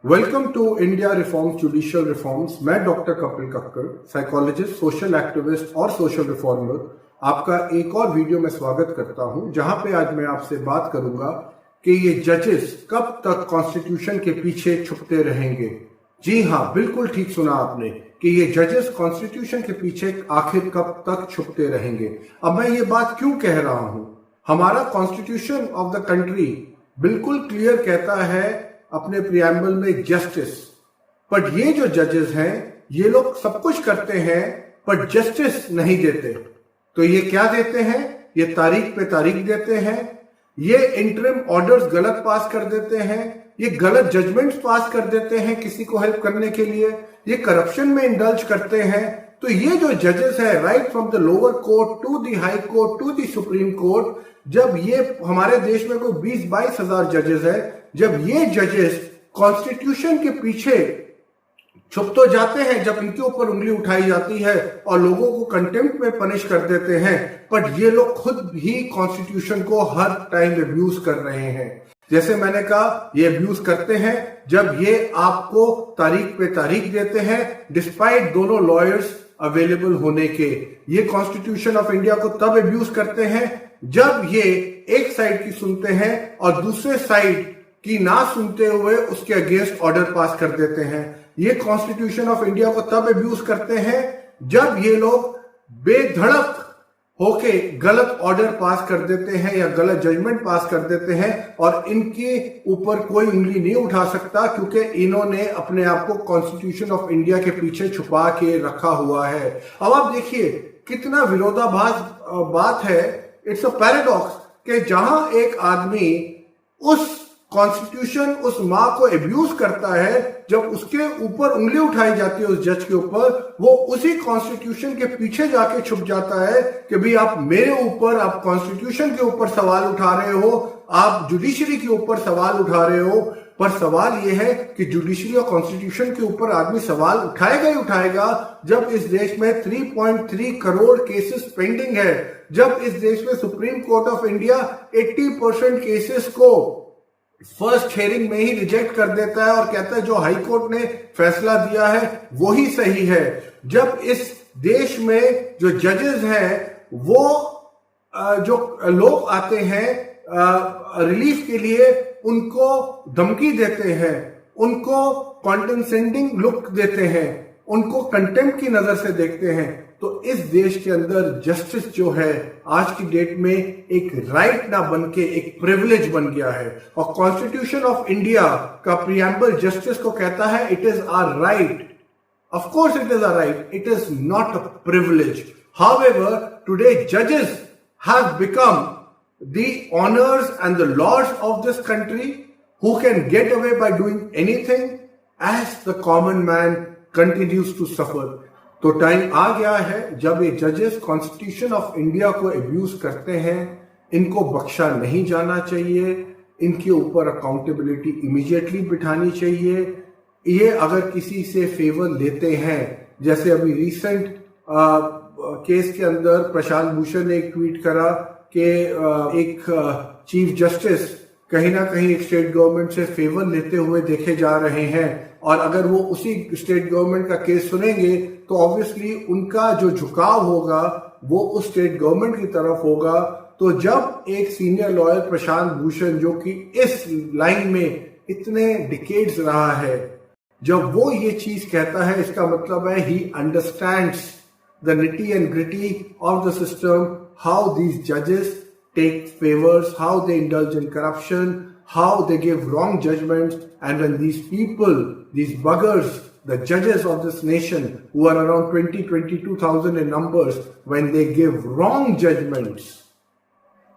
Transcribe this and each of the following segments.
Welcome to India reforms judicial reforms. मैं doctor Kapil Kakkar, psychologist, social activist और social reformer, आपका एक और वीडियो में स्वागत करता हूं, जहां पे आज मैं आपसे बात करूंगा कि ये जजेस कब तक कॉन्स्टिट्यूशन के पीछे छुपते रहेंगे। जी हां, बिल्कुल ठीक सुना आपने कि ये जजेस कॉन्स्टिट्यूशन के पीछे आखिर कब तक छुपते रहेंगे। अब मैं ये बात क्यों कह रहा हूं? हमारा कॉन्स्टिट्यूशन ऑफ द कंट्री बिल्कुल क्लियर कहता है अपने प्रियम्बल में जस्टिस, बट ये जो जजेस हैं ये लोग सब कुछ करते हैं पर जस्टिस नहीं देते। तो ये क्या देते हैं? ये तारीख पे तारीख देते हैं, ये इंटरिम ऑर्डर्स गलत पास कर देते हैं, ये गलत जजमेंट्स पास कर देते हैं किसी को हेल्प करने के लिए, ये करप्शन में इंडल्ज करते हैं। तो ये जो जजेस है, right from the lower court to the high court to the supreme court, जब ये हमारे देश में कोई 20-22 हजार जजेस है, जब ये जजेस कॉन्स्टिट्यूशन के पीछे छुप तो जाते हैं, जब इनके ऊपर उंगली उठाई जाती है और लोगों को कंटेम्प्ट में पनिश कर देते हैं, बट ये लोग खुद ही कॉन्स्टिट्यूशन को हर टाइम अब्यूज कर रहे हैं। जैसे मैंने कहा, ये अब्यूज करते हैं जब ये आपको तारीख पे तारीख देते हैं डिस्पाइट दोनों लॉयर्स अवेलेबल होने के। ये कॉन्स्टिट्यूशन ऑफ इंडिया को तब अब्यूज करते हैं जब ये एक साइड की सुनते हैं और दूसरे साइड की ना सुनते हुए उसके अगेंस्ट ऑर्डर पास कर देते हैं। ये कॉन्स्टिट्यूशन ऑफ इंडिया को तब अब्यूज करते हैं जब ये लोग बेधड़क होके गलत ऑर्डर पास कर देते हैं या गलत जजमेंट पास कर देते हैं और इनके ऊपर कोई उंगली नहीं उठा सकता, क्योंकि इन्होंने अपने आप को कॉन्स्टिट्यूशन ऑफ इंडिया के पीछे छुपा के रखा हुआ है। अब आप देखिए कितना विरोधाभास बात है। इट्स अ पैराडॉक्स कि जहां एक आदमी उस कॉन्स्टिट्यूशन, उस माँ को अब्यूज करता है, जब उसके ऊपर उंगली उठाई जाती है उस जज के ऊपर, वो उसी कॉन्स्टिट्यूशन के पीछे जाके छुप जाता है कि भाई आप मेरे ऊपर, आप कॉन्स्टिट्यूशन के ऊपर सवाल उठा रहे हो, आप जुडिशरी के ऊपर सवाल उठा रहे हो। पर सवाल यह है कि जुडिशरी और कॉन्स्टिट्यूशन के ऊपर आदमी सवाल उठाएगा ही उठाएगा जब इस देश में 3.3 करोड़ केसेस पेंडिंग है, जब इस देश में supreme court of India 80% cases को फर्स्ट हियरिंग में ही रिजेक्ट कर देता है और कहता है जो हाई कोर्ट ने फैसला दिया है वही सही है। जब इस देश में जो जजेस हैं वो जो लोग आते हैं रिलीफ के लिए, उनको धमकी देते हैं, उनको कॉन्डेसेंडिंग लुक देते हैं, उनको कंटेम्प्ट की नजर से देखते हैं, तो इस देश के अंदर जस्टिस जो है आज की डेट में एक राइट ना बन के एक प्रिविलेज बन गया है। और कॉन्स्टिट्यूशन ऑफ इंडिया का प्रियम्बल जस्टिस को कहता है it is our right. Of course it is our right, it is not a privilege. However, today जजेस have become the honors and the lords of this country who can get away by doing anything as the common man continues to suffer. तो time आ गया है जब ये जजेस constitution of India को abuse करते हैं, इनको बख्शा नहीं जाना चाहिए, इनके ऊपर अकाउंटेबिलिटी इमीडिएटली बिठानी चाहिए। ये अगर किसी से फेवर लेते हैं, जैसे अभी रिसेंट केस के अंदर प्रशांत भूषण ने एक ट्वीट करा कि एक चीफ जस्टिस कहीं ना कहीं एक स्टेट गवर्नमेंट से फेवर लेते हुए देखे जा रहे हैं, और अगर वो उसी स्टेट गवर्नमेंट का केस सुनेंगे तो ऑब्वियसली उनका जो झुकाव होगा वो उस स्टेट गवर्नमेंट की तरफ होगा। तो जब एक सीनियर लॉयर प्रशांत भूषण, जो कि इस लाइन में इतने डिकेड्स रहा है, जब वो ये चीज कहता है, इसका मतलब है he understands the nitty and gritty of the system, how these judges take favors, how they indulge in corruption, how they give wrong judgments, and when these people, these buggers, the judges of this nation, who are around 22,000 in numbers, when they give wrong judgments,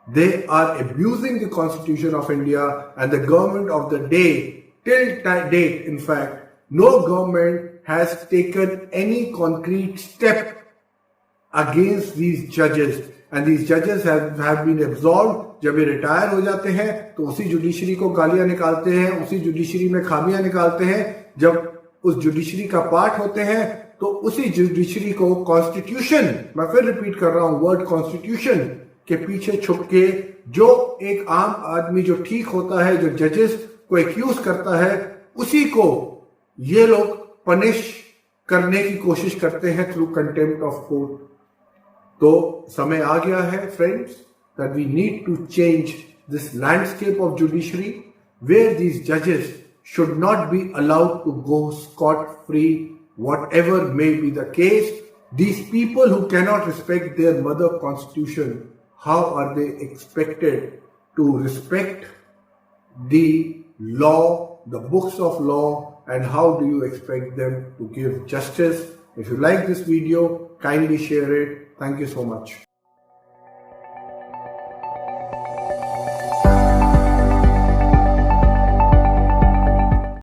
they are abusing the Constitution of India and the government of the day. Till date, in fact, no government has taken any concrete step against these judges, and these judges have been absolved। जब ये retire हो जाते हैं तो उसी judiciary को गालियां निकालते हैं, उसी जुडिशरी में खामियां निकालते हैं। जब उस जुडिशरी का पार्ट होते हैं तो उसी जुडिशरी को कॉन्स्टिट्यूशन, मैं फिर रिपीट कर रहा हूं वर्ड कॉन्स्टिट्यूशन, के पीछे छुप के जो एक आम आदमी जो ठीक होता है, जो जजेस को एक्यूज करता है, उसी को ये लोग पनिश करने की कोशिश करते हैं थ्रू कंटेम्प्ट ऑफ कोर्ट। तो समय आ गया है friends that we need to change this landscape of judiciary where these judges should not be allowed to go scot-free, whatever may be the case. These people who cannot respect their mother constitution, how are they expected to respect the law, the books of law, and how do you expect them to give justice? If you like this video, kindly share it. Thank you so much.